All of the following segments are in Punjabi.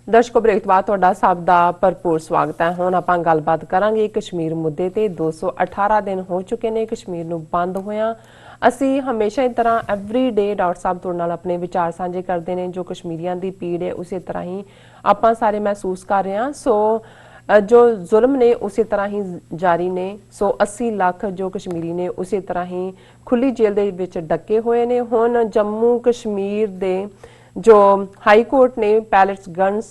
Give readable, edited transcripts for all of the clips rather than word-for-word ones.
दर्शकों ब्रेक तो बाद तुहाडा सब दा भरपूर स्वागत है। हुण आपां गलबात करांगे कश्मीर मुद्दे ते। 218 दिन हो चुके ने कश्मीर नूं बंद होया। असी हमेशा ही तरह एवरी डे डॉक्टर साहब तुहाडे नाल अपने विचार साझे करते हैं। जो कश्मीरियां दी पीड़ है उसी तरह ही आपां सारे महसूस कर रहे हैं। सो जो जुल्म ने उसी तरह ही जारी ने। सो 80 लाख जो कश्मीरी ने उसी तरह ही खुली जेल दे विच डके हुए ने। हुण जम्मू कश्मीर दे जो हाई कोर्ट ने पैलेट्स गन्स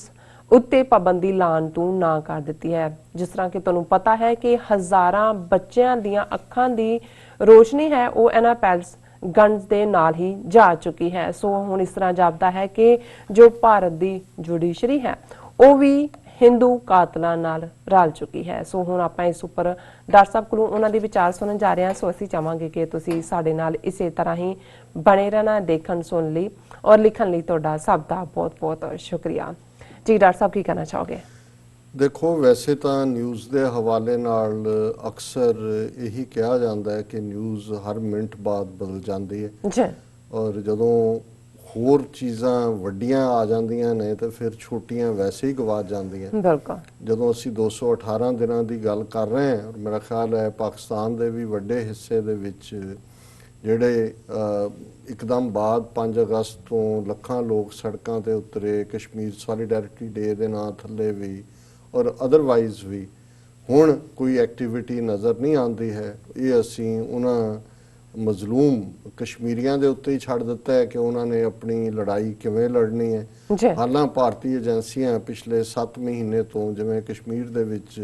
उत्ते पाबंदी लाने तो ना कर दी है। जिस तरह कि तुहानूं पता है कि हज़ारां बच्चों दीयां अखां दी रोशनी है वो इन्हां पैलेट्स गन्स दे नाल ही जा चुकी है। सो हुण इस तरह जापदा है कि जो भारत दी जुडिशरी है वो भी हिंदू कातलां नाल रल चुकी है। सो हुण आपां इस उपर डॉक्टर साहब कोलों उन्हां दे विचार सुनन जा रहे हैं। सो असीं चाहांगे कि तुसीं साडे नाल इसे तरह ही बने रहना, देखण सुन लई और लिखण लई तुहाडा सब दा बहुत बहुत शुक्रिया जी। डॉक्टर साहब की कहना चाहोगे? देखो वैसे तो न्यूज़ के हवाले नाल अक्सर यही कहा जाता है कि न्यूज़ हर मिनट बाद बदल जाती है जी। और जदों होर चीज़ां वड्डियां आ जांदियां ने तो फिर छोटियां वैसे ही गवाच जांदियां। बिल्कुल। जदों असी 218 दिनों की गल कर रहे हैं और मेरा ख्याल है पाकिस्तान के भी वड्डे हिस्से दे विच जिहड़े एकदम बाद 5 अगस्त तो लखां लोग सड़कों ते उतरे, कश्मीर सॉलीडैरिटी डे दे नां थल्ले भी और अदरवाइज भी हुण कोई एक्टिविटी नज़र नहीं आती है। ये असी उन्हां मजलूम कश्मीरियां दे उत्ते ही छड़ दिता है कि उन्होंने अपनी लड़ाई किवें लड़नी है। हालांकि भारतीय एजेंसियां पिछले 7 महीने तो जिवें कश्मीर दे विच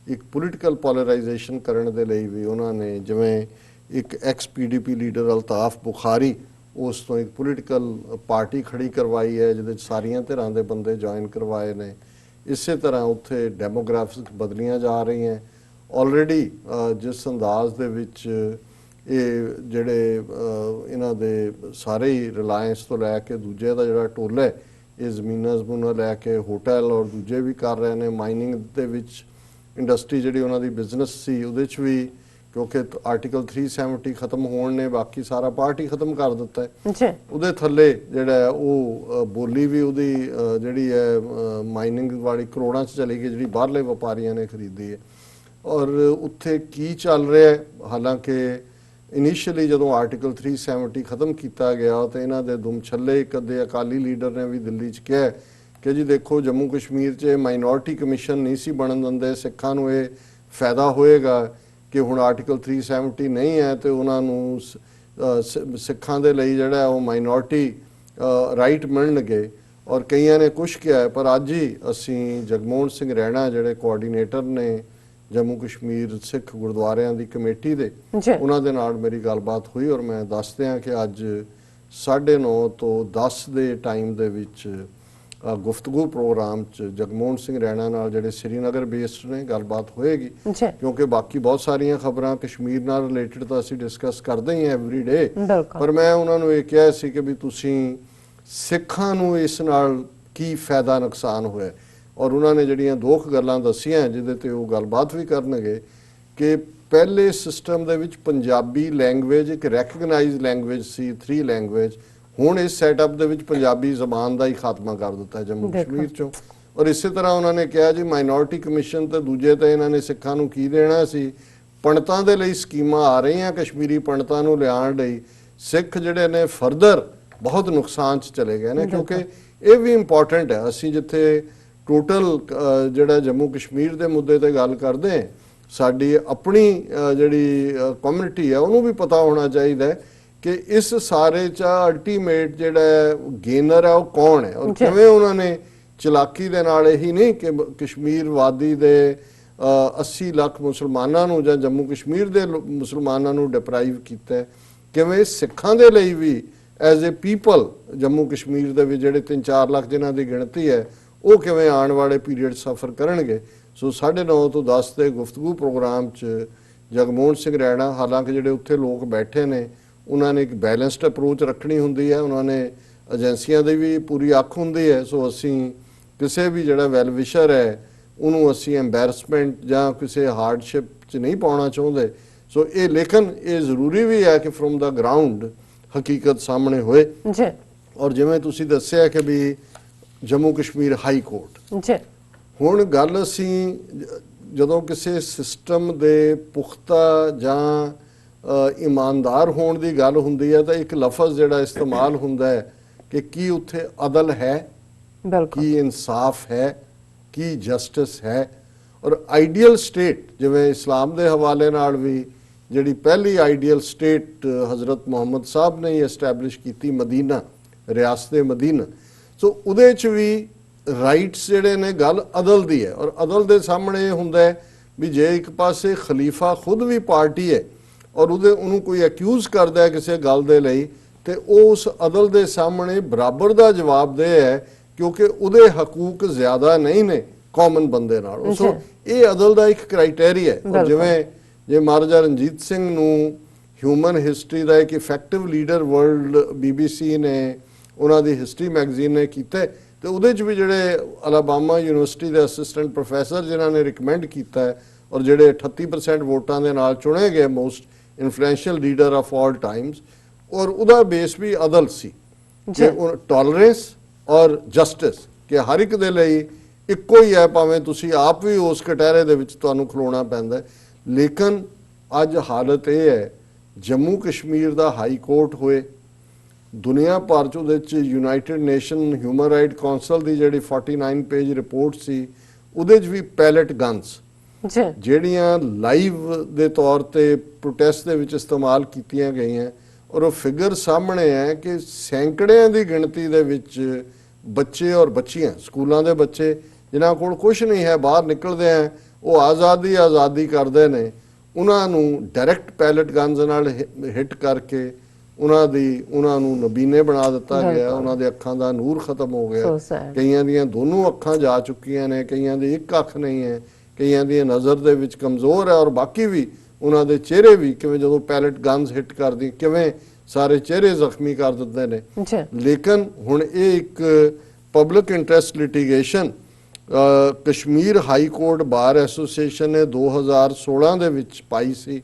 एक पोलिटिकल पोलराइजेशन करने दे लई भी उन्होंने जिवें एक x PDP leader Altaf Bukhari उस तो एक पोलिटिकल पार्टी खड़ी करवाई है जिहदे सारियां धिरां दे बंदे ज्वाइन करवाए ने। इसे तरह उत्थे डेमोग्राफिक्स बदलियां जा रही हैं। ऑलरेडी जिस अंदाज दे विच ये ਜਿਹੜੇ ਇਹਨਾਂ ਦੇ ਸਾਰੇ ਹੀ ਰਿਲਾਇੰਸ ਤੋਂ ਲੈ ਕੇ ਦੂਜੇ ਦਾ ਜਿਹੜਾ ਟੋਲਾ ਹੈ ਇਹ ਜ਼ਮੀਨਾਂ ਜ਼ਮੂਨਾਂ ਲੈ ਕੇ ਹੋਟਲ ਔਰ ਦੂਜੇ ਵੀ ਕਰ ਰਹੇ ਨੇ। ਮਾਈਨਿੰਗ ਦੇ ਵਿੱਚ ਇੰਡਸਟਰੀ ਜਿਹੜੀ ਉਹਨਾਂ ਦੀ ਬਿਜ਼ਨਸ ਸੀ ਉਹਦੇ 'ਚ ਵੀ ਕਿਉਂਕਿ ਆਰਟੀਕਲ 370 ਖਤਮ ਹੋਣ ਨੇ ਬਾਕੀ ਸਾਰਾ ਪਾਰਟ ਹੀ ਖਤਮ ਕਰ ਦਿੱਤਾ ਹੈ। ਉਹਦੇ ਥੱਲੇ ਜਿਹੜਾ ਉਹ ਬੋਲੀ ਵੀ ਉਹਦੀ ਜਿਹੜੀ ਹੈ ਮਾਈਨਿੰਗ ਵਾਲੀ ਕਰੋੜਾਂ 'ਚ ਚਲੀ ਗਈ ਜਿਹੜੀ ਬਾਹਰਲੇ ਵਪਾਰੀਆਂ ਨੇ ਖਰੀਦੀ ਹੈ। ਔਰ ਉੱਥੇ ਕੀ ਚੱਲ ਰਿਹਾ ਹੈ ਹਾਲਾਂਕਿ इनिशियली जो आर्टिकल 370 खत्म किया गया तो इन्हों के दुम छले एक अद्धे अकाली लीडर ने भी दिल्ली च कहा कि जी देखो जम्मू कश्मीर च माइनॉरिटी कमीशन नहीं सी बनन दिंदे, सिखां नूं ये फायदा होएगा कि हुण आर्टिकल 370 नहीं है तो उन्होंने सिखां दे लई जिहड़ा वो माइनॉरिटी राइट मिलणगे। और कईयां ने कुछ किया है पर अज ही असीं जगमोहन सिंह रैणा जिहड़े कोआर्डीनेटर ने जम्मू कश्मीर सिख गुरुद्वारियां दी कमेटी दे उन्हां दे नाल मेरी गलबात हुई और मैं दस दियां कि अज 9:30 तो 10 दे टाइम दे विच गुफ्तगू प्रोग्राम च जगमोहन सिंह रैणा नाल जिहड़े श्रीनगर बेस्ड ने गलबात होएगी क्योंकि बाकी बहुत सारियां खबरां कश्मीर नाल रिलेटेड तो असीं डिस्कस करदे ही एवरी डे पर मैं उन्हां नूं इह कहा सी कि भी तुसीं सिखां नूं इस नाल की फायदा नुकसान होया और उन्होंने जड़ियाँ 2 गल्लां दसियां जिहदे ते वो गलबात भी करनगे कि पहले सिस्टम दे विच पंजाबी लैंगुएज एक रैकगनाइज लैंगुएज सी 3 लैंगुएज हुण इस सैटअप दे विच पंजाबी जबान का ही खात्मा कर दिता है जम्मू कश्मीर चों। और इस तरह उन्होंने कहा जी माइनॉरिटी कमीशन तो दूजे तो इन्होंने सिखां नूं की देना सी। पंडितां दे लई स्कीमां आ रही हैं कश्मीरी पंडितां नूं लिआउण लई। सिख जिहड़े ने फरदर बहुत नुकसान च चले गए ने क्योंकि ये भी इंपॉर्टेंट है। असीं जिथे टोटल जिहड़ा जम्मू कश्मीर के मुद्दे ते गल करते हैं साडी अपनी जिहड़ी कम्यूनिटी है उन्होंने भी पता होना चाहिए कि इस सारे चा अल्टीमेट जिहड़ा गेनर है वो कौन है और किवें उन्होंने चलाकी दे नाल ही नहीं कि कश्मीर वादी दे 80 लाख मुसलमानां नूं जां जम्मू कश्मीर के मुसलमानां नूं डिप्राइव कीता है किवें सिखां दे लई भी as a people Jammu Kashmir दे भी जिहड़े 3-4 लाख जिन्हां दी गिणती है वो किवें आने वाले पीरियड सफ़र करनगे। सो 9:30 तो 10 के गुफ्तगू प्रोग्राम च जगमोहन सिंह रैणा हालांकि जिहड़े उत्थे लोग बैठे ने उन्होंने एक बैलेंस्ड अप्रोच रखनी हुंदी है। उन्होंने एजेंसियां दी भी पूरी अख हुंदी है। सो असीं किसी भी जिहड़ा वैलविशर है उन्होंने असीं एम्बैरसमेंट जां किसी हार्डशिप च नहीं पाउणा चाहुंदे। सो ये लेकिन ये जरूरी भी है कि फ्रॉम द ग्राउंड हकीकत सामने होए। और जिवें तुसीं दस्सिआ कि भी ਜੰਮੂ ਕਸ਼ਮੀਰ ਹਾਈ ਕੋਰਟ। ਜੀ ਹੁਣ ਗੱਲ ਅਸੀਂ ਜਦੋਂ ਕਿਸੇ ਸਿਸਟਮ ਦੇ ਪੁਖਤਾ ਜਾਂ ਇਮਾਨਦਾਰ ਹੋਣ ਦੀ ਗੱਲ ਹੁੰਦੀ ਹੈ ਤਾਂ ਇੱਕ ਲਫ਼ਜ਼ ਜਿਹੜਾ ਇਸਤੇਮਾਲ ਹੁੰਦਾ ਹੈ ਕਿ ਕੀ ਉੱਥੇ ਅਦਲ ਹੈ, ਬਿਲਕੁਲ ਕੀ ਇਨਸਾਫ ਹੈ, ਕੀ ਜਸਟਿਸ ਹੈ। ਔਰ ਆਈਡੀਅਲ ਸਟੇਟ ਜਿਵੇਂ ਇਸਲਾਮ ਦੇ ਹਵਾਲੇ ਨਾਲ ਵੀ ਜਿਹੜੀ ਪਹਿਲੀ ਆਈਡੀਅਲ ਸਟੇਟ ਹਜ਼ਰਤ ਮੁਹੰਮਦ ਸਾਹਿਬ ਨੇ ਹੀ ਐਸਟੈਬਲਿਸ਼ ਕੀਤੀ, ਮਦੀਨਾ, ਰਿਆਸਤ ਮਦੀਨਾ, ਸੋ ਉਹਦੇ 'ਚ ਵੀ ਰਾਈਟਸ ਜਿਹੜੇ ਨੇ ਗੱਲ ਅਦਲ ਦੀ ਹੈ। ਔਰ ਅਦਲ ਦੇ ਸਾਹਮਣੇ ਇਹ ਹੁੰਦਾ ਹੈ ਵੀ ਜੇ ਇੱਕ ਪਾਸੇ ਖਲੀਫਾ ਖੁਦ ਵੀ ਪਾਰਟੀ ਹੈ ਔਰ ਉਹਨੂੰ ਕੋਈ ਅਕਿਊਜ਼ ਕਰਦਾ ਹੈ ਕਿਸੇ ਗੱਲ ਦੇ ਲਈ ਤੇ ਉਹ ਉਸ ਅਦਲ ਦੇ ਸਾਹਮਣੇ ਬਰਾਬਰ ਦਾ ਜਵਾਬ ਦੇ ਹੈ ਕਿਉਂਕਿ ਉਹਦੇ ਹਕੂਕ ਜ਼ਿਆਦਾ ਨਹੀਂ ਨੇ ਕਾਮਨ ਬੰਦੇ ਨਾਲ। ਸੋ ਇਹ ਅਦਲ ਦਾ ਇੱਕ ਕ੍ਰਾਈਟੇਰੀਆ ਹੈ। ਜਿਵੇਂ ਜੇ ਮਹਾਰਾਜਾ ਰਣਜੀਤ ਸਿੰਘ ਨੂੰ ਹਿਊਮਨ ਹਿਸਟਰੀ ਦਾ ਇੱਕ ਇਫੈਕਟਿਵ ਲੀਡਰ ਵਰਲਡ BBC ਨੇ ਉਹਨਾਂ ਦੀ ਹਿਸਟਰੀ ਮੈਗਜ਼ੀਨ ਨੇ ਕੀਤਾ ਤੇ ਉਹਦੇ 'ਚ ਵੀ ਜਿਹੜੇ ਅਲਾਬਾਮਾ ਯੂਨੀਵਰਸਿਟੀ ਦੇ ਅਸਿਸਟੈਂਟ ਪ੍ਰੋਫੈਸਰ ਜਿਨ੍ਹਾਂ ਨੇ ਰਿਕਮੈਂਡ ਕੀਤਾ ਹੈ ਔਰ ਜਿਹੜੇ 38% ਵੋਟਾਂ ਦੇ ਨਾਲ ਚੁਣੇ ਗਏ most influential leader of all Times, ਔਰ ਉਹਦਾ ਬੇਸ ਵੀ ਅਦਲ ਸੀ ਕਿ ਟੋਲਰੈਂਸ ਔਰ ਜਸਟਿਸ, ਕਿ ਹਰ ਇੱਕ ਦੇ ਲਈ ਇੱਕੋ ਹੀ ਹੈ, ਭਾਵੇਂ ਤੁਸੀਂ ਆਪ ਵੀ ਉਸ ਕਟਹਿਰੇ ਦੇ ਵਿੱਚ ਤੁਹਾਨੂੰ ਖਲੋਣਾ ਪੈਂਦਾ। ਲੇਕਿਨ ਅੱਜ ਹਾਲਤ ਇਹ ਹੈ ਜੰਮੂ ਕਸ਼ਮੀਰ ਦਾ ਹਾਈ ਕੋਰਟ ਹੋਏ, ਦੁਨੀਆ ਭਰ 'ਚ ਉਹਦੇ 'ਚ United nation human right council ਦੀ ਜਿਹੜੀ 49 ਪੇਜ ਰਿਪੋਰਟ ਸੀ ਉਹਦੇ 'ਚ ਵੀ ਪੈਲਟ ਗਨਸ ਜਿਹੜੀਆਂ ਲਾਈਵ ਦੇ ਤੌਰ ਤੇ ਪ੍ਰੋਟੈਸਟ ਦੇ ਵਿੱਚ ਇਸਤੇਮਾਲ ਕੀਤੀਆਂ ਗਈਆਂ, ਔਰ ਉਹ ਫਿਗਰ ਸਾਹਮਣੇ ਹੈ ਕਿ ਸੈਂਕੜਿਆਂ ਦੀ ਗਿਣਤੀ ਦੇ ਵਿੱਚ ਬੱਚੇ ਔਰ ਬੱਚੀਆਂ, ਸਕੂਲਾਂ ਦੇ ਬੱਚੇ ਜਿਨ੍ਹਾਂ ਕੋਲ ਕੁਝ ਨਹੀਂ ਹੈ, ਬਾਹਰ ਨਿਕਲਦੇ ਆ, ਉਹ ਆਜ਼ਾਦੀ ਕਰਦੇ ਨੇ, ਉਹਨਾਂ ਨੂੰ ਡਾਇਰੈਕਟ ਪੈਲਟ ਗਨਸ ਨਾਲ ਹਿੱਟ ਕਰਕੇ ਉਹਨਾਂ ਨੂੰ ਨਬੀਨੇ ਬਣਾ ਦਿੱਤਾ ਗਿਆ, ਉਹਨਾਂ ਦੇ ਅੱਖਾਂ ਦਾ ਨੂਰ ਖਤਮ ਹੋ ਗਿਆ। ਕਈਆਂ ਦੀਆਂ ਦੋਨੋਂ ਅੱਖਾਂ ਜਾ ਚੁੱਕੀਆਂ ਨੇ, ਕਈਆਂ ਦੀ ਇੱਕ ਅੱਖ ਨਹੀਂ ਹੈ, ਕਈਆਂ ਦੀ ਨਜ਼ਰ ਦੇ ਵਿੱਚ ਕਮਜ਼ੋਰ ਹੈ, ਔਰ ਬਾਕੀ ਵੀ ਉਹਨਾਂ ਦੇ ਚਿਹਰੇ ਵੀ ਕਿਵੇਂ ਜਦੋਂ ਪੈਲਟ ਗਨਸ ਹਿੱਟ ਕਰਦੀ ਕਿਵੇਂ ਸਾਰੇ ਚਿਹਰੇ ਜ਼ਖਮੀ ਕਰ ਦਿੰਦੇ ਨੇ। ਲੇਕਿਨ ਹੁਣ ਇਹ ਇੱਕ public interest litigation Kashmir high court bar association ਨੇ 2016 ਦੇ ਵਿੱਚ ਪਾਈ ਸੀ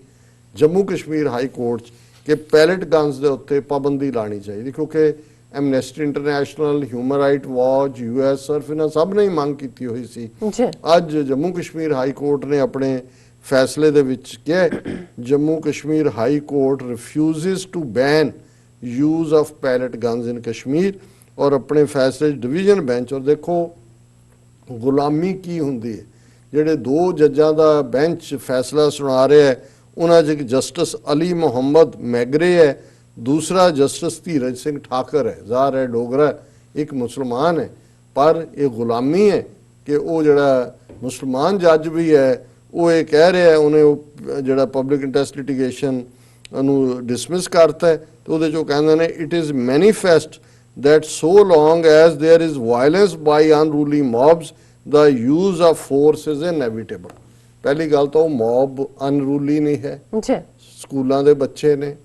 ਜੰਮੂ ਕਸ਼ਮੀਰ ਹਾਈ ਕੋਰਟ 'ਚ ਕਿ ਪੈਲਟ ਗਨਸ ਦੇ ਉੱਤੇ ਪਾਬੰਦੀ ਲਾਣੀ ਚਾਹੀਦੀ, ਕਿਉਂਕਿ Amnesty international, human right watch, US Surf, ਇਹਨਾਂ ਸਭ ਨੇ ਹੀ ਮੰਗ ਕੀਤੀ ਹੋਈ ਸੀ। ਅੱਜ ਜੰਮੂ ਕਸ਼ਮੀਰ ਹਾਈ ਕੋਰਟ ਨੇ ਆਪਣੇ ਫੈਸਲੇ ਦੇ ਵਿੱਚ ਕਿਹਾ Jammu Kashmir high court refuses to ban use of pellet guns in Kashmir, ਔਰ ਆਪਣੇ ਫੈਸਲੇ ਡਿਵੀਜ਼ਨ ਬੈਂਚ, ਔਰ ਦੇਖੋ ਗੁਲਾਮੀ ਕੀ ਹੁੰਦੀ ਹੈ, ਜਿਹੜੇ ਦੋ ਜੱਜਾਂ ਦਾ ਬੈਂਚ ਫੈਸਲਾ ਸੁਣਾ ਰਿਹਾ ਹੈ ਉਹਨਾਂ 'ਚ ਇੱਕ ਜਸਟਿਸ ਅਲੀ ਮੁਹੰਮਦ ਮੈਗਰੇ ਹੈ, ਦੂਸਰਾ ਜਸਟਿਸ ਧੀਰਜ ਸਿੰਘ ਠਾਕਰ ਹੈ, ਜ਼ਾਹਰ ਹੈ ਡੋਗਰਾ, ਇੱਕ ਮੁਸਲਮਾਨ ਹੈ, ਪਰ ਇਹ ਗੁਲਾਮੀ ਹੈ ਕਿ ਉਹ ਜਿਹੜਾ ਮੁਸਲਮਾਨ ਜੱਜ ਵੀ ਹੈ ਉਹ ਇਹ ਕਹਿ ਰਿਹਾ ਉਹਨੇ ਉਹ ਜਿਹੜਾ ਪਬਲਿਕ ਇੰਟਰਸਟ ਲਿਟੀਗੇਸ਼ਨ ਨੂੰ ਡਿਸਮਿਸ ਕਰਤਾ ਤੇ ਉਹਦੇ 'ਚੋਂ ਕਹਿੰਦੇ ਨੇ it is manifest that so long as there is violence by unruly mobs the use of force is inevitable। ਪਹਿਲੀ ਗੱਲ ਤਾਂ ਉਹ ਮੌਬ ਅਨਰੂਲੀ ਨਹੀਂ ਹੈ, ਸਕੂਲਾਂ ਦੇ ਬੱਚੇ ਨੇ,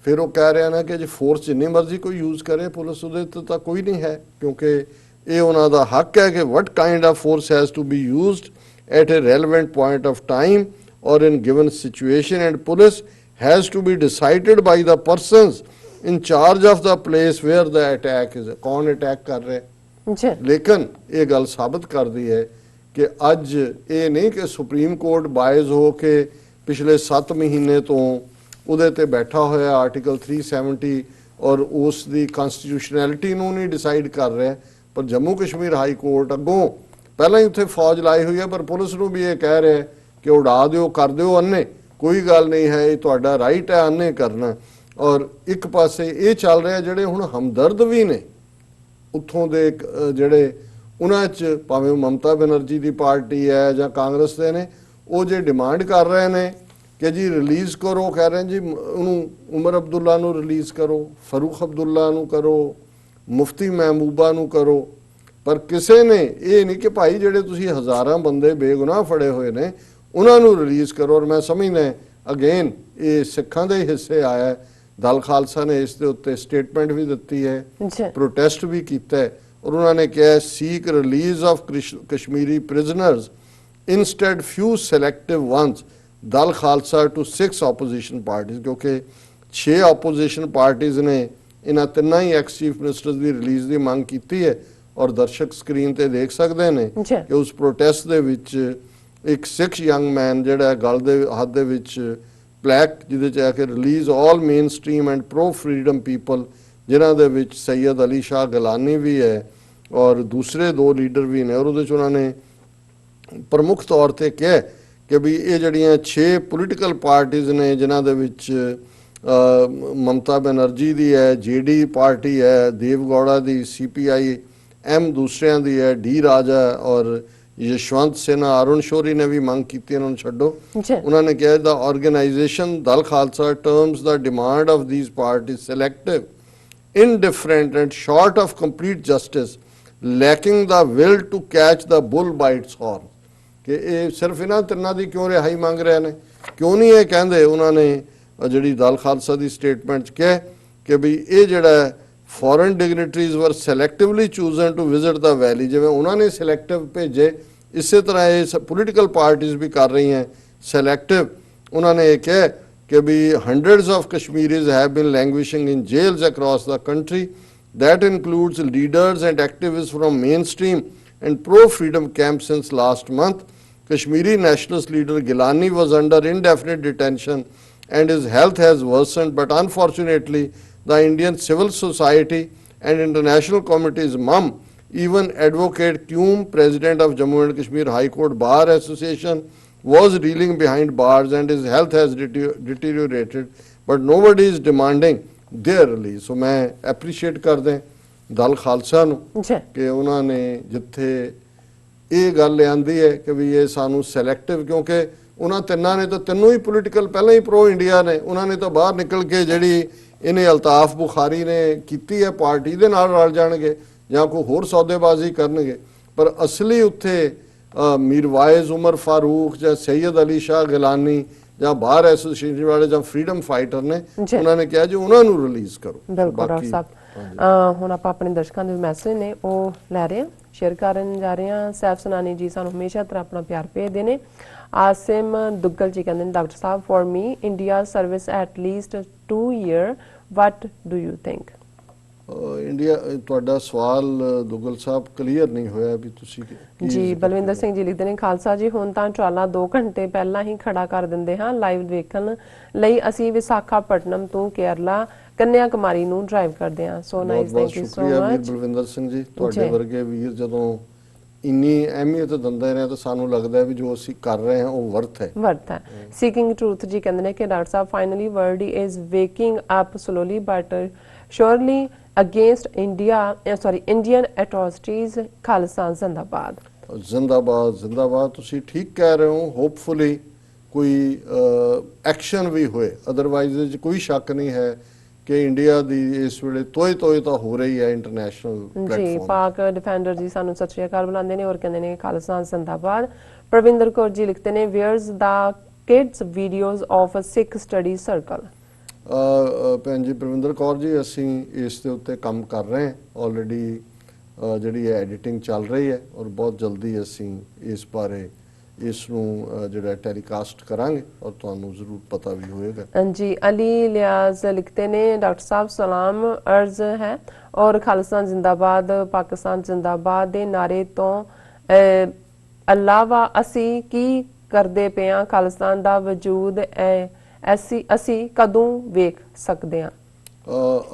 ਫਿਰ ਉਹ ਕਹਿ ਰਿਹਾ ਨਾ ਕਿ ਜੇ ਫੋਰਸ ਜਿੰਨੀ ਮਰਜ਼ੀ ਕੋਈ ਯੂਜ਼ ਕਰੇ ਪੁਲਿਸ ਉਹਦੇ ਤੇ ਤਾਂ ਕੋਈ ਨਹੀਂ ਹੈ, ਕਿਉਂਕਿ ਇਹ ਉਹਨਾਂ ਦਾ ਹੱਕ ਹੈ ਕਿ what kind of force has to be used at a relevant point of time or in given situation and police has to be decided by the persons in charge of the place where the attack is। कौन अटैक कर रहे हैं, लेकिन ये गल साबित कर दी है कि अज ये नहीं कि सुप्रीम कोर्ट बायज हो के पिछले 7 महीने तो उहदे ते बैठा होया आर्टिकल 370 और उस दी कॉन्स्टिट्यूशनैलिटी नूं नहीं डिसाइड कर रहा, पर जम्मू कश्मीर हाई कोर्ट अगों पहला ही उत्थे फौज लाई हुई है, पर पुलिस नूं भी ये कह रहा है कि उड़ा दिओ, कर दिओ अन्ने, कोई गल नहीं है, ये तुहाडा राइट है अन्ने करना। और एक पासे ये चल रहा ਜਿਹੜੇ ਹੁਣ ਹਮਦਰਦ ਵੀ ਨੇ ਉੱਥੋਂ ਦੇ ਜਿਹੜੇ ਉਹਨਾਂ 'ਚ ਭਾਵੇਂ ਮਮਤਾ ਬੈਨਰਜੀ ਦੀ ਪਾਰਟੀ ਹੈ ਜਾਂ ਕਾਂਗਰਸ ਦੇ ਨੇ, ਉਹ ਜੇ ਡਿਮਾਂਡ ਕਰ ਰਹੇ ਨੇ ਕਿ ਜੀ ਰਿਲੀਜ਼ ਕਰੋ, ਕਹਿ ਰਹੇ ਜੀ ਉਹਨੂੰ ਉਮਰ ਅਬਦੁੱਲਾ ਨੂੰ ਰਿਲੀਜ਼ ਕਰੋ, ਫਰੂਖ ਅਬਦੁੱਲਾ ਨੂੰ ਕਰੋ, ਮੁਫਤੀ ਮਹਿਬੂਬਾ ਨੂੰ ਕਰੋ, ਪਰ ਕਿਸੇ ਨੇ ਇਹ ਨਹੀਂ ਕਿ ਭਾਈ ਜਿਹੜੇ ਤੁਸੀਂ ਹਜ਼ਾਰਾਂ ਬੰਦੇ ਬੇਗੁਨਾਹ ਫੜੇ ਹੋਏ ਨੇ ਉਹਨਾਂ ਨੂੰ ਰਿਲੀਜ਼ ਕਰੋ। ਔਰ ਮੈਂ ਸਮਝਦਾ ਅਗੇਨ ਇਹ ਸਿੱਖਾਂ ਦੇ ਹਿੱਸੇ ਆਇਆ, दल खालसा ने इस दे उत्ते स्टेटमेंट भी दी है, प्रोटेस्ट भी किया है, और उन्होंने कहा seek release of Kashmiri prisoners instead few selective ones Dal Khalsa to 6 opposition parties, क्योंकि 6 ऑपोजिशन पार्टीज ने इन्होंने 3 ही एक्स चीफ मिनिस्टर्स की रिलीज की मांग की है ਔਰ ਦਰਸ਼ਕ ਸਕਰੀਨ ਤੇ ਦੇਖ ਸਕਦੇ ਨੇ ਜੀ। ਕਿ ਉਸ ਪ੍ਰੋਟੈਸਟ ਦੇ ਵਿੱਚ ਇੱਕ ਸਿੱਖ ਯੰਗ ਮੈਨ ਜਿਹੜਾ ਹੈ, ਗਲ ਦੇ ਹੱਥ ਦੇ ਵਿੱਚ ਪਲੈਕ ਜਿਹਦੇ 'ਚ ਆ ਕੇ release all mainstream and pro freedom people, ਜਿਨ੍ਹਾਂ ਦੇ ਵਿੱਚ ਸੈਯਦ ਅਲੀ ਸ਼ਾਹ ਗਿਲਾਨੀ ਵੀ ਹੈ ਔਰ ਦੂਸਰੇ 2 ਲੀਡਰ ਵੀ ਨੇ। ਔਰ ਉਹਦੇ 'ਚ ਉਹਨਾਂ ਨੇ ਪ੍ਰਮੁੱਖ ਤੌਰ ਤੇ ਕਿਹਾ ਕਿ ਵੀ ਇਹ ਜਿਹੜੀਆਂ 6 ਪੋਲੀਟੀਕਲ ਪਾਰਟੀਆਂ ਨੇ, ਜਿਨ੍ਹਾਂ ਦੇ ਵਿੱਚ ਮਮਤਾ ਬੈਨਰਜੀ ਦੀ ਹੈ, ਜੇਡੀ ਪਾਰਟੀ ਹੈ, ਦੇਵਗੌੜਾ ਦੀ, CPI ਐਮ ਦੂਸਰਿਆਂ ਦੀ ਹੈ, ਡੀ ਰਾਜਾ ਔਰ ਯਸ਼ਵੰਤ ਸਿਨਹਾ, ਅਰੁਣ ਸ਼ੌਰੀ ਨੇ ਵੀ ਮੰਗ ਕੀਤੀ ਇਹਨਾਂ ਨੂੰ ਛੱਡੋ। ਉਹਨਾਂ ਨੇ ਕਿਹਾ ਦਾ ਆਰਗੇਨਾਈਜੇਸ਼ਨ ਦਲ ਖਾਲਸਾ ਟਰਮਸ ਦਾ demand of these parties selective, indifferent and short of complete justice, lacking the will to catch the bull by its horn। ਕਿ ਇਹ ਸਿਰਫ ਇਹਨਾਂ ਤਿੰਨਾਂ ਦੀ ਕਿਉਂ ਰਿਹਾਈ ਮੰਗ ਰਹੇ ਨੇ, ਕਿਉਂ ਨਹੀਂ ਇਹ ਕਹਿੰਦੇ ਉਹਨਾਂ ਨੇ ਜਿਹੜੀ ਦਲ ਖਾਲਸਾ ਦੀ ਸਟੇਟਮੈਂਟ 'ਚ ਕਿਹਾ ਕਿ ਵੀ ਇਹ ਜਿਹੜਾ ਫੋਰਨ ਡਿਗਨਿਟਰੀਜ਼ ਵਰ ਸੈਲੈਕਟਿਵਲੀ ਚੂਜ਼ਨ ਟੂ ਵਿਜ਼ਿਟ ਦਾ ਵੈਲੀ, ਜਿਵੇਂ ਉਹਨਾਂ ਨੇ ਸਿਲੈਕਟਿਵ ਭੇਜੇ, ਇਸੇ ਤਰ੍ਹਾਂ ਇਹ ਪੋਲੀਟੀਕਲ ਪਾਰਟੀਆਂ ਵੀ ਕਰ ਰਹੀਆਂ ਸਿਲੈਕਟਿਵ। ਉਹਨਾਂ ਨੇ ਇਹ ਕਿਹਾ कि भी hundreds of Kashmiris have been languishing in jails across the country. That includes leaders and activists from mainstream and pro-freedom camps since last month. Kashmiri nationalist leader Gilani was under indefinite detention and his health has worsened, but unfortunately the Indian civil society and international committee's mum, even Advocate Qum, president of Jammu and Kashmir High Court Bar Association, was reeling behind bars and his health has deteriorated, but nobody is demanding their release. So मैं appreciate करदे दल खालसा ਨੂੰ ਕਿ ਉਹਨਾਂ ਨੇ ਜਿੱਥੇ ਇਹ ਗੱਲ ਲਿਆਂਦੀ ਹੈ ਕਿ ਵੀ ਇਹ ਸਾਨੂੰ ਸਿਲੈਕਟਿਵ, ਕਿਉਂਕਿ ਉਹਨਾਂ ਤਿੰਨਾਂ ਨੇ ਤਾਂ ਤਿੰਨੋਂ ਹੀ ਪੋਲੀਟੀਕਲ ਪਹਿਲਾਂ ਹੀ ਪ੍ਰੋ ਇੰਡੀਆ ਨੇ, ਉਹਨਾਂ ਨੇ ਤਾਂ ਬਾਹਰ ਨਿਕਲ ਕੇ ਜਿਹੜੀ ਇਹਨੇ ਅਲਤਾਫ ਬੁਖਾਰੀ ਨੇ ਕੀਤੀ ਹੈ ਪਾਰਟੀ ਦੇ ਨਾਲ ਰਲ ਜਾਣਗੇ ਜਾਂ ਕੋਈ ਹੋਰ ਸੌਦੇਬਾਜ਼ੀ ਕਰਨਗੇ, ਪਰ ਅਸਲੀ ਉੱਥੇ ਮੀਰਵਾਇਜ਼ ਉਮਰ ਫਾਰੂਕ ਜਾਂ ਸੈਯਦ ਅਲੀ ਸ਼ਾਹ ਗਿਲਾਨੀ ਜਾਂ ਬਾਰ ਐਸੋਸੀਏਸ਼ਨ ਵਾਲੇ ਜਾਂ ਫਰੀडम ਫਾਈਟਰ ਨੇ, ਉਹਨਾਂ ਨੇ ਕਿਹਾ ਜੀ ਉਹਨਾਂ ਨੂੰ ਰਿਲੀਜ਼ ਕਰੋ। ਬਿਲਕੁਲ ਡਾਕਟਰ ਸਾਹਿਬ, ਹੁਣ ਆਪਾਂ ਆਪਣੇ ਦਰਸ਼ਕਾਂ ਦੇ ਮੈਸੇਜ ਨੇ ਉਹ ਲੈ ਰਹੇ ਹਾਂ, ਸ਼ੇਅਰ ਕਰਨ ਜਾ ਰਹੇ ਹਾਂ। ਸੈਫ ਸੁਨਾਨੀ ਜੀ ਸਾਨੂੰ ਹਮੇਸ਼ਾ ਤਰ੍ਹਾਂ ਆਪਣਾ ਪਿਆਰ ਭੇਜਦੇ ਨੇ। ਆਸਿਮ ਦੁੱਗਲ ਜੀ ਕਹਿੰਦੇ ਨੇ doctor Sahib, for me India service at least 2 year, what do you think? India, ਤੁਹਾਡਾ ਸਵਾਲ ਦੁੱਗਲ ਸਾਹਿਬ ਕਲੀਅਰ ਨਹੀਂ ਹੋਇਆ ਵੀ ਤੁਸੀਂ ਜੀ। ਬਲਵਿੰਦਰ ਸਿੰਘ ਜੀ ਲਿਖਦੇ ਨੇ, ਖਾਲਸਾ ਜੀ ਹੁਣ ਤਾਂ ਟਰਾਲਾ 2 ਘੰਟੇ ਪਹਿਲਾਂ ਹੀ ਖੜਾ ਕਰ ਦਿੰਦੇ ਹਾਂ ਲਾਈਵ ਵੇਖਣ ਲਈ। ਅਸੀਂ ਵਿਸਾਖਾਪਟਨਮ ਤੋਂ ਕੇਰਲਾ ਕੰਨਿਆ ਕੁਮਾਰੀ ਨੂੰ ਡਰਾਈਵ ਕਰਦੇ ਹਾਂ। So nice, thank you so much Balwinder Singh ji. ਤੁਹਾਡੇ ਵਰਗੇ ਵੀਰ ਜਦੋਂ ਇੰਨੀ ਅਹਿਮੀਅਤ ਦਿੰਦੇ ਨੇ ਤਾਂ ਸਾਨੂੰ ਲੱਗਦਾ ਹੈ ਵੀ ਜੋ ਅਸੀਂ ਕਰ ਰਹੇ ਹਾਂ ਉਹ ਵਰਥ ਹੈ। ਸੀਕਿੰਗ ਟਰੂਥ ਜੀ ਕਹਿੰਦੇ ਨੇ ਕਿ ਡਾਕਟਰ ਸਾਹਿਬ finally world is waking up slowly but surely against Indian atrocities। Khalsa ਜ਼ਿੰਦਾਬਾਦ। ਜ਼ਿੰਦਾਬਾਦ ਜ਼ਿੰਦਾਬਾਦ। ਤੁਸੀਂ ਠੀਕ ਕਹਿ ਰਹੇ ਹੋ। ਹੋਪਫੁਲੀ ਕੋਈ ਐਕਸ਼ਨ ਵੀ ਹੋਏ, ਅਦਰਵਾਈਜ਼ ਕੋਈ ਸ਼ੱਕ ਨਹੀਂ ਹੈ ਕਿ ਇੰਡੀਆ ਦੀ ਇਸ ਵੇਲੇ ਤੋਏ ਤਾਂ ਹੋ ਰਹੀ ਹੈ ਇੰਟਰਨੈਸ਼ਨਲ ਪਲੇਟਫਾਰਮ। ਜੀ ਪਾਕ ਡਿਫੈਂਡਰ ਜੀ ਸਾਨੂੰ ਸਤਿ ਸ਼੍ਰੀ ਅਕਾਲ ਬੁਲਾਉਂਦੇ ਨੇ ਔਰ ਕਹਿੰਦੇ ਨੇ ਖਾਲਸਾ ਜ਼ਿੰਦਾਬਾਦ। ਪ੍ਰਵਿੰਦਰ ਕੌਰ ਜੀ ਲਿਖਦੇ ਨੇ, where's the kids videos of a Sikh study circle. ਭੈਣ ਜੀ ਪ੍ਰਵਿੰਦਰ ਕੌਰ ਜੀ, ਅਸੀਂ ਇਸ ਦੇ ਉੱਤੇ ਕੰਮ ਕਰ ਰਹੇ ਹਾਂ ਆਲਰੇਡੀ, ਜਿਹੜੀ ਐਡੀਟਿੰਗ ਚੱਲ ਰਹੀ ਹੈ ਔਰ ਬਹੁਤ ਜਲਦੀ ਅਸੀਂ ਇਸ ਬਾਰੇ ਇਸ ਨੂੰ ਜਿਹੜਾ ਟੈਲੀਕਾਸਟ ਕਰਾਂਗੇ ਔਰ ਤੁਹਾਨੂੰ ਜ਼ਰੂਰ ਪਤਾ ਵੀ ਹੋਏਗਾ। ਜੀ ਅਲੀ ਲਿਆਜ਼ ਲਿਖਤੇ ਨੇ, ਡਾਕਟਰ ਸਾਹਿਬ ਸਲਾਮ ਅਰਜ਼ ਹੈ ਔਰ ਖਾਲਸਾ ਜ਼ਿੰਦਾਬਾਦ ਪਾਕਿਸਤਾਨ ਜ਼ਿੰਦਾਬਾਦ ਦੇ ਨਾਰੇ ਤੋਂ ਇਲਾਵਾ ਅਸੀਂ ਕੀ ਕਰਦੇ ਪਏ ਹਾਂ, ਖਾਲਿਸਤਾਨ ਦਾ ਵਜੂਦ ਅਸੀਂ ਕਦੋਂ ਵੇਖ ਸਕਦੇ ਹਾਂ?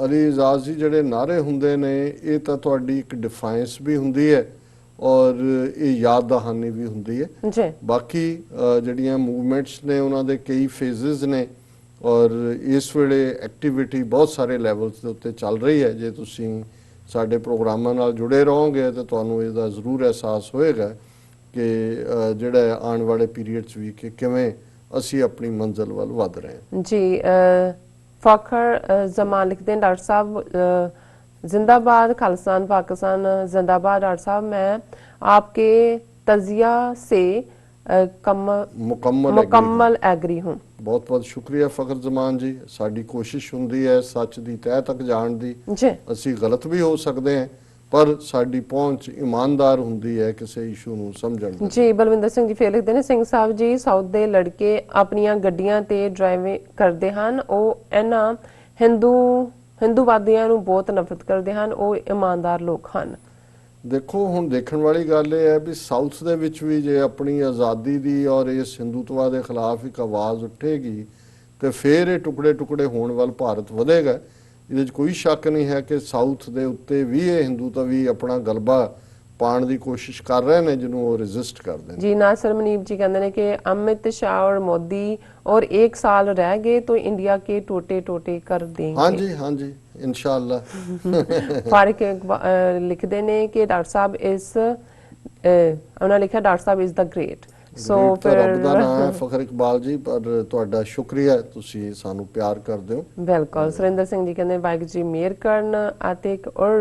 ਅਲੀ ਇਜ਼ਾਜ਼ ਜੀ, ਜਿਹੜੇ ਨਾਰੇ ਹੁੰਦੇ ਨੇ ਇਹ ਤਾਂ ਤੁਹਾਡੀ ਇੱਕ ਡਿਫਾਈਂਸ ਵੀ ਹੁੰਦੀ ਹੈ ਔਰ ਇਹ ਯਾਦ ਦਹਾਨੀ ਵੀ ਹੁੰਦੀ ਹੈ ਜੀ। ਬਾਕੀ ਜਿਹੜੀਆਂ ਮੂਵਮੈਂਟਸ ਨੇ ਉਹਨਾਂ ਦੇ ਕਈ ਫੇਜ਼ਸ ਨੇ ਔਰ ਇਸ ਵੇਲੇ ਐਕਟੀਵਿਟੀ ਬਹੁਤ ਸਾਰੇ ਲੈਵਲਸ ਦੇ ਉੱਤੇ ਚੱਲ ਰਹੀ ਹੈ। ਜੇ ਤੁਸੀਂ ਸਾਡੇ ਪ੍ਰੋਗਰਾਮਾਂ ਨਾਲ ਜੁੜੇ ਰਹੋਗੇ ਤਾਂ ਤੁਹਾਨੂੰ ਇਹਦਾ ਜ਼ਰੂਰ ਅਹਿਸਾਸ ਹੋਏਗਾ ਕਿ ਜਿਹੜਾ ਆਉਣ ਵਾਲੇ ਪੀਰੀਅਡਸ ਵੀ ਕਿ ਕਿਵੇਂ ਅਸੀਂ ਆਪਣੀ ਮੰਜ਼ਿਲ ਵੱਲ ਵਧ ਰਹੇ ਹਾਂ। ਜੀ ਫਖਰ ਜ਼ਮਾਨ ਲਿਖਦੇ हैं, डॉक्टर साहब जिंदाबाद खालिस्तान पाकिस्तान जिंदाबाद। डॉक्टर साहब मैं आपके तजिया से मुकम्मल एग्री हूँ। बहुत बहुत शुक्रिया फखर जमान जी। साडी कोशिश हुंदी है सच दी तह तक जाण दी। ਅਸੀਂ ਗਲਤ ਵੀ ਹੋ ਸਕਦੇ ਹਾਂ ਪਰ ਸਾਡੀ ਪਹੁੰਚ ਇਮਾਨਦਾਰ ਹੁੰਦੀ ਹੈ ਕਿਸੇ ਇਸ਼ੂ ਨੂੰ ਸਮਝਣ ਦੀ। ਜੀ ਬਲਵਿੰਦਰ ਸਿੰਘ ਜੀ ਫੇਰ ਲਿਖਦੇ ਨੇ, ਸਿੰਘ ਸਾਹਿਬ ਜੀ ਸਾਊਥ ਦੇ ਲੜਕੇ ਆਪਣੀਆਂ ਗੱਡੀਆਂ ਤੇ ਡਰਾਈਵਿੰਗ ਕਰਦੇ ਹਨ, ਉਹ ਇਹਨਾਂ ਹਿੰਦੂਵਾਦੀਆਂ ਨੂੰ ਬਹੁਤ ਨਫ਼ਰਤ ਕਰਦੇ ਹਨ, ਉਹ ਇਮਾਨਦਾਰ ਲੋਕ ਹਨ। ਦੇਖੋ ਹੁਣ ਦੇਖਣ ਵਾਲੀ ਗੱਲ ਇਹ ਹੈ ਵੀ ਸਾਊਥ ਦੇ ਵਿੱਚ ਵੀ ਜੇ ਆਪਣੀ ਆਜ਼ਾਦੀ ਦੀ ਔਰ ਇਸ ਹਿੰਦੂਤਵਾ ਦੇ ਖਿਲਾਫ ਇੱਕ ਆਵਾਜ਼ ਉੱਠੇਗੀ ਤੇ ਫਿਰ ਇਹ ਟੁਕੜੇ ਟੁਕੜੇ ਹੋਣ ਵੱਲ ਭਾਰਤ ਵਧੇਗਾ। ਇਹਦੇ 'ਚ ਕੋਈ ਸ਼ੱਕ ਨਹੀਂ ਹੈ ਕਿ ਸਾਊਥ ਦੇ ਉੱਤੇ ਵੀ ਇਹ ਹਿੰਦੂਤਵੀ ਆਪਣਾ ਗਲਬਾ ਪਾਉਣ ਦੀ ਕੋਸ਼ਿਸ਼ ਕਰ ਰਹੇ ਨੇ, ਜਿਹਨੂੰ ਉਹ ਰੈਜ਼ਿਸਟ ਕਰਦੇ ਨੇ। जी नासिर मुनीब जी कहते हैं कि अमित शाह और मोदी और 1 साल रह गए तो इंडिया के टोटे टोटे कर देंगे। हाँ जी, हाँ जी, इंशाअल्लाह। फारिक लिखते ने कि डॉक्टर साहब इस उन्होंने लिखा डॉक्टर साहब इज द ग्रेट। सो ਤਾਂ ਰੱਬ ਦਾ फिर ਨਾਮ ਹੈ ਫਖਰ ਇਕਬਾਲ ਜੀ, ਪਰ ਤੁਹਾਡਾ ਸ਼ੁਕਰੀਆ, ਤੁਸੀਂ ਸਾਨੂੰ ਪਿਆਰ ਕਰਦੇ ਹੋ। बिल्कुल सुरेंद्र सिंह जी कहते हैं वाहिगुरू जी मेहर करन। आतिक और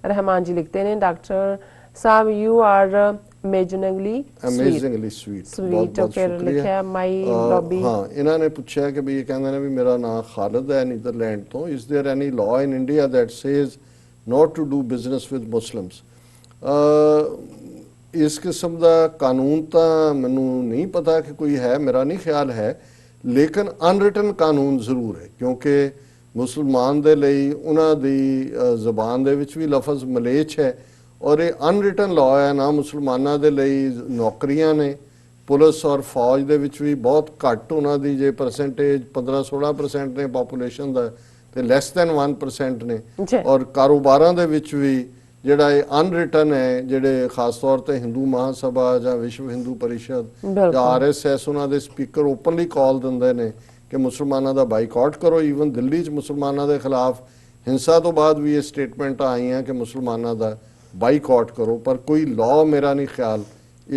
रहमान जी लिखते हैं डॉक्टर साहब यू आर अमेजिंगली ਅਮੇਜ਼ਿੰਗਲੀ ਸਵੀਟ, ਬਹੁਤ ਬਹੁਤ ਫਿਰ ਲਿਖਿਆ ਸ਼ੁਕਰੀਆ। ਮਾਈ ਲੌਬੀ। ਹਾਂ, ਇਹਨਾਂ ਨੇ ਪੁੱਛਿਆ ਕਿ ਵੀ ਇਹ ਕਹਿੰਦੇ ਨੇ ਵੀ ਮੇਰਾ ਨਾਮ ਖਾਲਿਦ ਹੈ ਨੀਦਰਲੈਂਡ ਤੋਂ, is there any law in India that says not to do business with Muslims. ਇਸ ਕਿਸਮ ਦਾ ਕਾਨੂੰਨ ਤਾਂ ਮੈਨੂੰ ਨਹੀਂ ਪਤਾ ਕਿ ਕੋਈ ਹੈ, ਮੇਰਾ ਨਹੀਂ ਖਿਆਲ ਹੈ, ਲੇਕਿਨ ਅਨਰਿਟਨ ਕਾਨੂੰਨ ਜ਼ਰੂਰ ਹੈ, ਕਿਉਂਕਿ ਮੁਸਲਮਾਨ ਦੇ ਲਈ ਉਹਨਾਂ ਦੀ ਜ਼ਬਾਨ ਦੇ ਵਿੱਚ ਵੀ ਲਫ਼ਜ਼ ਮਲੇਛ ਹੈ ਔਰ ਇਹ ਅਨਰਿਟਨ ਲਾਅ ਹੈ। ਨਾ ਮੁਸਲਮਾਨਾਂ ਦੇ ਲਈ ਨੌਕਰੀਆਂ ਨੇ, ਪੁਲਿਸ ਔਰ ਫੌਜ ਦੇ ਵਿੱਚ ਵੀ ਬਹੁਤ ਘੱਟ ਉਹਨਾਂ ਦੀ ਜੇ ਪਰਸੈਂਟੇਜ 15-16% ਨੇ ਪਾਪੂਲੇਸ਼ਨ ਦਾ ਤੇ ਲੈਸ ਦੈਨ 1% ਨੇ। ਔਰ ਕਾਰੋਬਾਰਾਂ ਦੇ ਵਿੱਚ ਵੀ ਜਿਹੜਾ ਇਹ ਅਨਰਿਟਨ ਹੈ, ਜਿਹੜੇ ਖਾਸ ਤੌਰ ਤੇ ਹਿੰਦੂ ਮਹਾਸਭਾ ਜਾਂ ਵਿਸ਼ਵ ਹਿੰਦੂ ਪਰਿਸ਼ਦ ਜਾਂ RSS ਉਹਨਾਂ ਦੇ ਸਪੀਕਰ ਓਪਨਲੀ ਕਾਲ ਦਿੰਦੇ ਨੇ ਕਿ ਮੁਸਲਮਾਨਾਂ ਦਾ ਬਾਈਕਾਟ ਕਰੋ। ਈਵਨ ਦਿੱਲੀ 'ਚ ਮੁਸਲਮਾਨਾਂ ਦੇ ਖਿਲਾਫ ਹਿੰਸਾ ਤੋਂ ਬਾਅਦ ਵੀ ਇਹ ਸਟੇਟਮੈਂਟਾਂ ਆਈਆਂ ਕਿ ਮੁਸਲਮਾਨਾਂ ਦਾ ਬਾਈਕਾਟ ਕरो, पर कोई लॉ मेरा नहीं ख्याल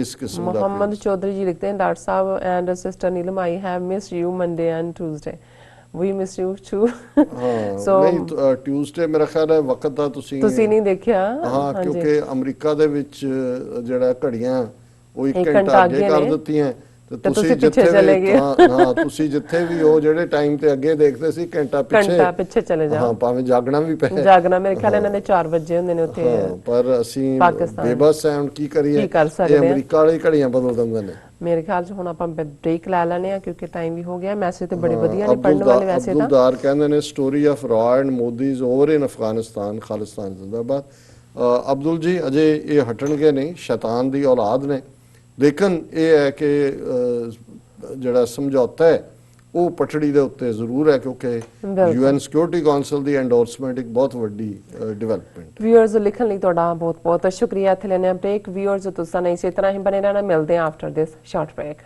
इस किस्म का। मोहम्मद चौधरी जी लिखते हैं डॉक्टर साहब and sister Neelam I have missed you Monday and Tuesday. We miss you too. So नहीं, ट्यूसडे मेरा ख्याल है वक्त ਦਾ ਤੁਸੀਂ ਨਹੀਂ ਦੇਖਿਆ। ਹਾਂ, ਕਿਉਂਕਿ ਅਮਰੀਕਾ ਦੇ ਵਿੱਚ ਜਿਹੜਾ ਘੜੀਆਂ ਉਹ 1 ਘੰਟਾ ਅੱਗੇ ਕਰ ਦਿੱਤੀਆਂ ਤੇ ਤੁਸੀਂ ਜਿੱਥੇ ਵੀ ਹਾਂ ਤੁਸੀਂ ਜਿੱਥੇ ਵੀ ਹੋ ਜਿਹੜੇ ਟਾਈਮ ਤੇ ਅੱਗੇ ਦੇਖਦੇ ਸੀ ਘੰਟਾ ਪਿੱਛੇ ਚਲੇ ਜਾਓ। ਹਾਂ, ਭਾਵੇਂ ਜਾਗਣਾ ਵੀ ਪਏ। ਜਾਗਣਾ ਮੇਰੇ ਖਿਆਲ ਇਹਨਾਂ ਦੇ 4 ਵਜੇ ਹੁੰਦੇ ਨੇ ਉੱਥੇ। ਪਰ ਅਸੀਂ ਬੇਬਸ ਹਾਂ, ਹੁਣ ਕੀ ਕਰੀਏ, ਇਹ ਅਮਰੀਕਾ ਵਾਲੀ ਘੜੀਆਂ ਬਦਲ ਦਿੰਦੇ ਨੇ। ਮੇਰੇ ਖਿਆਲ 'ਚ ਹੁਣ ਆਪਾਂ ਬ੍ਰੇਕ ਲੈ ਲੈਣੇ ਆ ਕਿਉਂਕਿ ਟਾਈਮ ਵੀ ਹੋ ਗਿਆ। ਮੈਸੇਜ ਤੇ ਬੜੇ ਵਧੀਆ ਨੇ ਪੜਨ ਵਾਲੇ। ਵੈਸੇ ਤਾਂ ਅਬਦੁਲਦਾਰ ਕਹਿੰਦੇ ਨੇ ਸਟੋਰੀ ਆਫ ਰਾ ਐਂਡ ਮੋਦੀ ਇਜ਼ ਓਵਰ ਇਨ ਅਫਗਾਨਿਸਤਾਨ, ਖਾਲਿਸਤਾਨ ਜ਼ਿੰਦਾਬਾਦ। ਅਬਦੁਲ ਜੀ ਅਜੇ ਇਹ ਹਟਣਗੇ ਨਹੀਂ, ਸ਼ੈਤਾਨ ਦੀ ਔਲਾਦ ਨੇ, ਲੇਕਿਨ ਇਹ ਹੈ ਕਿ ਜਿਹੜਾ ਸਮਝੌਤਾ ਹੈ ਉਹ ਪਟੜੀ ਦੇ ਉੱਤੇ ਜ਼ਰੂਰ ਹੈ, ਕਿਉਂਕਿ UN ਸਿਕਿਉਰਿਟੀ ਕਾਉਂਸਲ ਦੀ ਐਂਡੋਰਸਮੈਂਟ ਇੱਕ ਬਹੁਤ ਵੱਡੀ ਡਿਵੈਲਪਮੈਂਟ। ਵਿਊਅਰਸ ਲਿਖਣ ਲਈ ਤੁਹਾਡਾ ਬਹੁਤ ਬਹੁਤ ਸ਼ੁਕਰੀਆ। ਇੱਥੇ ਲੈਣੇ ਆ ਬ੍ਰੇਕ। ਵਿਊਅਰਸ ਤੁਸੀਂ ਨਹੀਂ ਇਸੇ ਤਰ੍ਹਾਂ ਹੀ ਬਣੇ ਰਹਿਣਾ। ਮਿਲਦੇ ਆ ਆਫਟਰ ਦਿਸ ਸ਼ਾਰਟ ਬ੍ਰੇਕ।